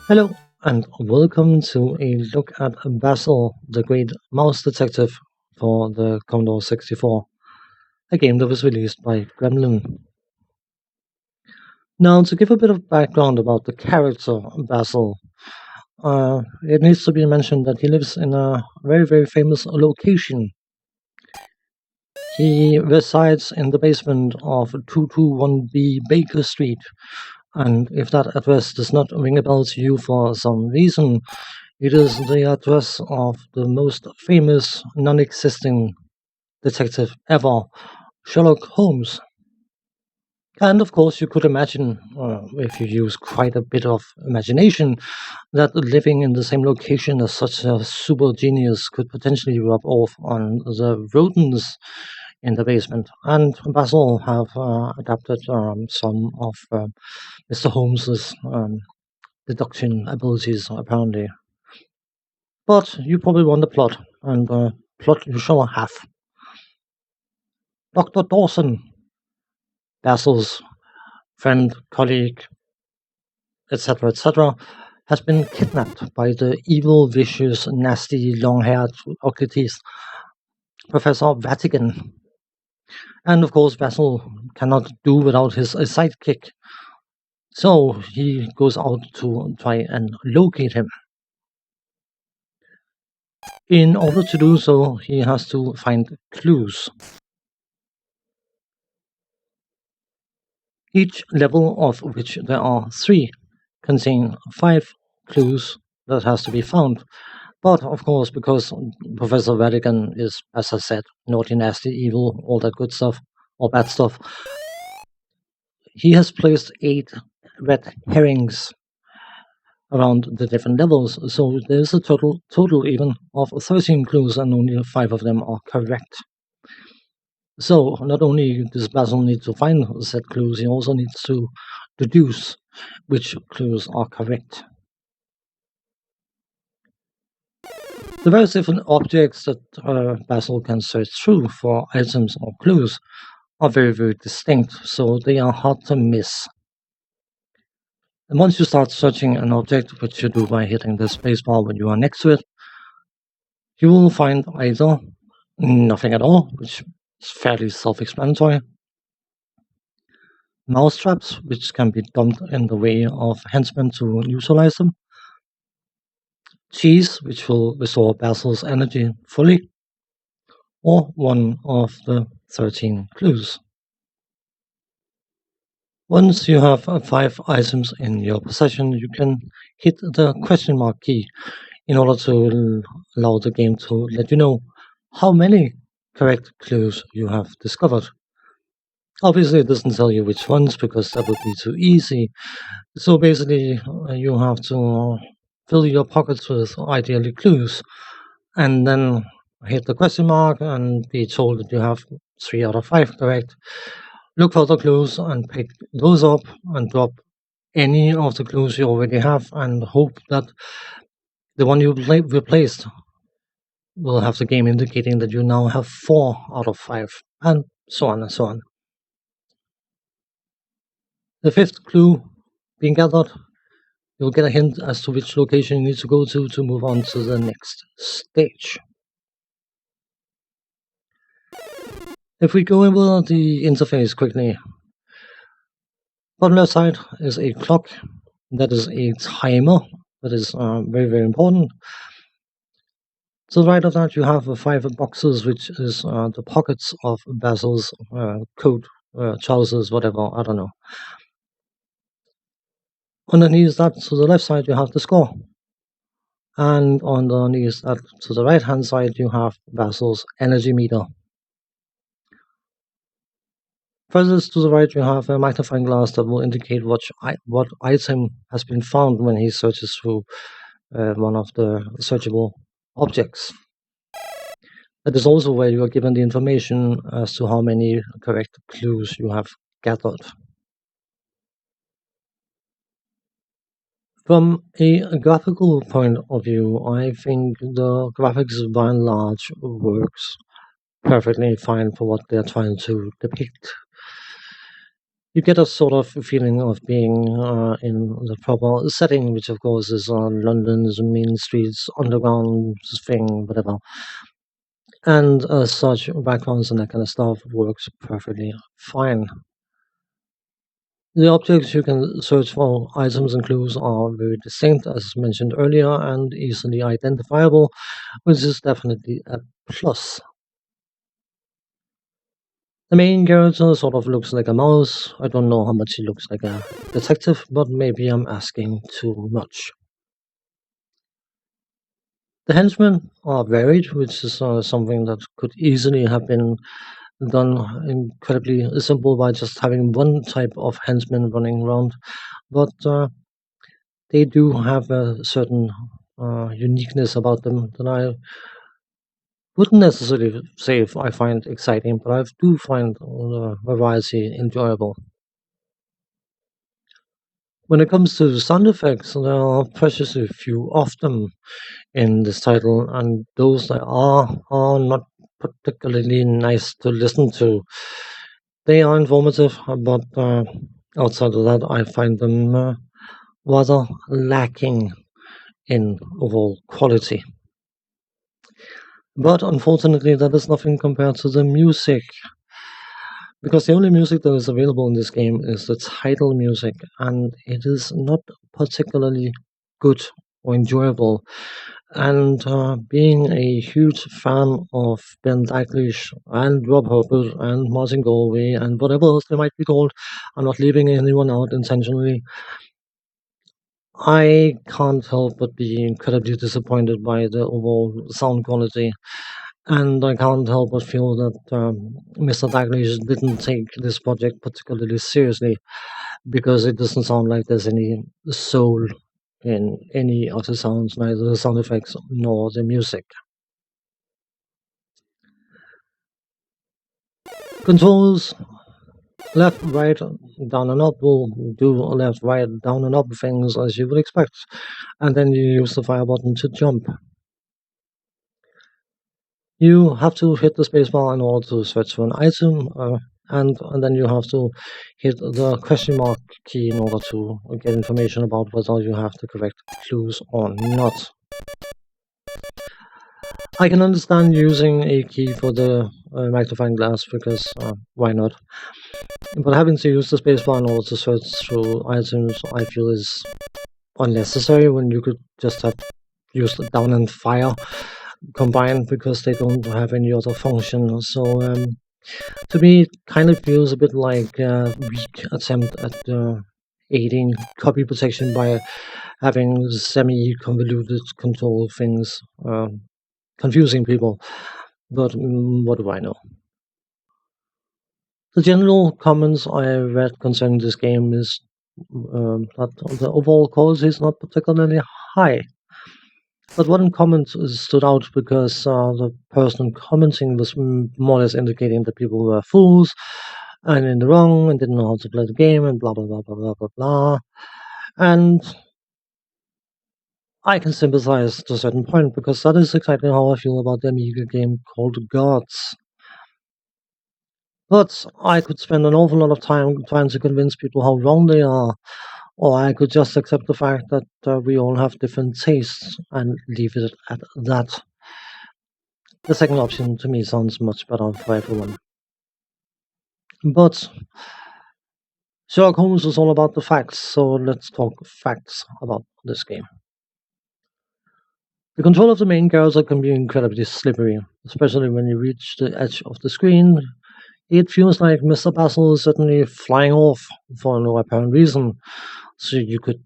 Hello, and welcome to a look at Basil, the great mouse detective for the Commodore 64, a game that was released by Gremlin. Now, to give a bit of background about the character Basil, it needs to be mentioned that he lives in a very, very famous location. He resides in the basement of 221B Baker Street, and if that address does not ring a bell to you for some reason, it is the address of the most famous non existing detective ever, Sherlock Holmes. And of course, you could imagine, if you use quite a bit of imagination, that living in the same location as such a super genius could potentially rub off on the rodents in the basement. And Basil have adapted some of Mr. Holmes's deduction abilities, apparently. But you probably want the plot, and the plot you shall have. Dr. Dawson, Basil's friend, colleague, etc., has been kidnapped by the evil, vicious, nasty, long haired, ugly teeth Professor Vatican. And of course, Basil cannot do without his sidekick, so he goes out to try and locate him. In order to do so, he has to find clues. Each level, of which there are three, contain five clues that has to be found. But of course, because Professor Vatican is, as I said, naughty, nasty, evil, all that good stuff, or bad stuff, he has placed eight red herrings around the different levels. So there's a total even of 13 clues, and only five of them are correct. So not only does Basil need to find said clues, he also needs to deduce which clues are correct. The various different objects that Basil can search through for items or clues are very, very distinct, so they are hard to miss. And once you start searching an object, which you do by hitting the spacebar when you are next to it, you will find either nothing at all, which is fairly self explanatory, mousetraps, which can be dumped in the way of henchmen to neutralize them, cheese, which will restore Basil's energy fully, or one of the 13 clues. Once you have five items in your possession, you can hit the question mark key in order to allow the game to let you know how many correct clues you have discovered. Obviously, it doesn't tell you which ones because that would be too easy. So basically, you have to fill your pockets with ideally clues and then hit the question mark and be told that you have three out of five correct. Look for the clues and pick those up and drop any of the clues you already have and hope that the one you replaced will have the game indicating that you now have four out of five, and so on and so on. The fifth clue being gathered, you'll get a hint as to which location you need to go to move on to the next stage. If we go over the interface quickly, on the left side is a clock, that is a timer, that is very, very important. To the right of that, you have five boxes, which is the pockets of Basil's coat, trousers, whatever, I don't know. Underneath that, to the left side, you have the score. And underneath that, to the right hand side, you have Basil's energy meter. Furthest to the right, you have a magnifying glass that will indicate what item has been found when he searches through one of the searchable objects. That is also where you are given the information as to how many correct clues you have gathered. From a graphical point of view, I think the graphics by and large works perfectly fine for what they're trying to depict. You get a sort of feeling of being in the proper setting, which of course is London's main streets, underground thing, whatever. And such backgrounds and that kind of stuff works perfectly fine. The objects you can search for, items and clues, are very distinct, as mentioned earlier, and easily identifiable, which is definitely a plus. The main character sort of looks like a mouse. I don't know how much he looks like a detective, but maybe I'm asking too much. The henchmen are varied, which is something that could easily have been done incredibly simple by just having one type of henchman running around. But they do have a certain uniqueness about them that I wouldn't necessarily say if I find exciting, but I do find the variety enjoyable. When it comes to sound effects, there are preciously few of them in this title, and those that are not particularly nice to listen to. They are informative, but outside of that, I find them rather lacking in overall quality. But unfortunately, that is nothing compared to the music, because the only music that is available in this game is the title music, and it is not particularly good or enjoyable. And being a huge fan of Ben Daglish and Rob Hubbard and Martin Galway and whatever else they might be called, I'm not leaving anyone out intentionally. I can't help but be incredibly disappointed by the overall sound quality, and I can't help but feel that Mr. Daglish didn't take this project particularly seriously because it doesn't sound like there's any soul in any of the sounds, neither the sound effects nor the music. Controls left, right, down and up will do left, right, down and up things as you would expect, and then you use the fire button to jump. You have to hit the spacebar in order to search for an item, and then you have to hit the question mark key in order to get information about whether you have the correct clues or not. I can understand using a key for the magnifying glass because why not? But having to use the spacebar in order to search through items, I feel is unnecessary when you could just have used down and fire combined because they don't have any other function. So to me, it kind of feels a bit like a weak attempt at aiding copy protection by having semi-convoluted control things confusing people. But what do I know? The general comments I read concerning this game is that the overall quality is not particularly high. But one comment stood out because the person commenting was more or less indicating that people were fools and in the wrong and didn't know how to play the game and blah blah blah blah blah blah blah. And I can sympathize to a certain point because that is exactly how I feel about the Amiga game called Gods. But I could spend an awful lot of time trying to convince people how wrong they are, or I could just accept the fact that we all have different tastes and leave it at that. The second option to me sounds much better for everyone. But Sherlock Holmes is all about the facts, so let's talk facts about this game. The control of the main character can be incredibly slippery, especially when you reach the edge of the screen. It feels like Mr. Basil is suddenly flying off for no apparent reason, so you could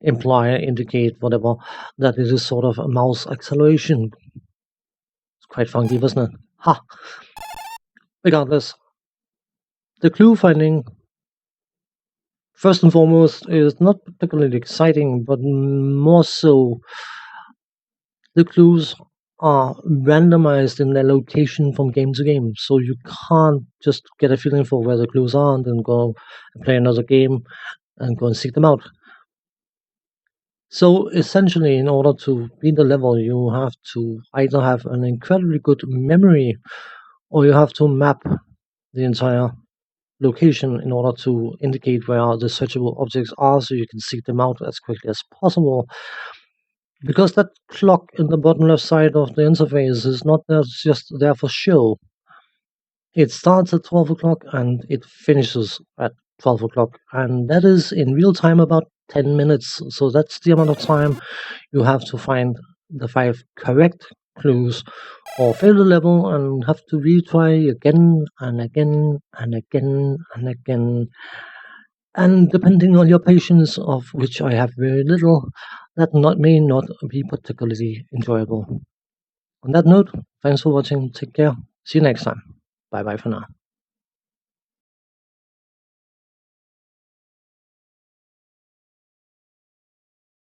imply, indicate, whatever, that it is sort of a mouse acceleration. It's quite funky, wasn't it? Ha! Regardless, the clue finding, first and foremost, is not particularly exciting, but more so the clues are randomized in their location from game to game, so you can't just get a feeling for where the clues are and then go and play another game and go and seek them out. So essentially, in order to beat the level, you have to either have an incredibly good memory or you have to map the entire location in order to indicate where the searchable objects are so you can seek them out as quickly as possible. Because that clock in the bottom left side of the interface is not there, just there for show. It starts at 12 o'clock and it finishes at 12 o'clock, and that is in real time about 10 minutes. So that's the amount of time you have to find the 5 correct clues or fail the level and have to retry again and again and again and again. And depending on your patience, of which I have very little, that may not be particularly enjoyable. On that note, thanks for watching. Take care. See you next time. Bye bye for now.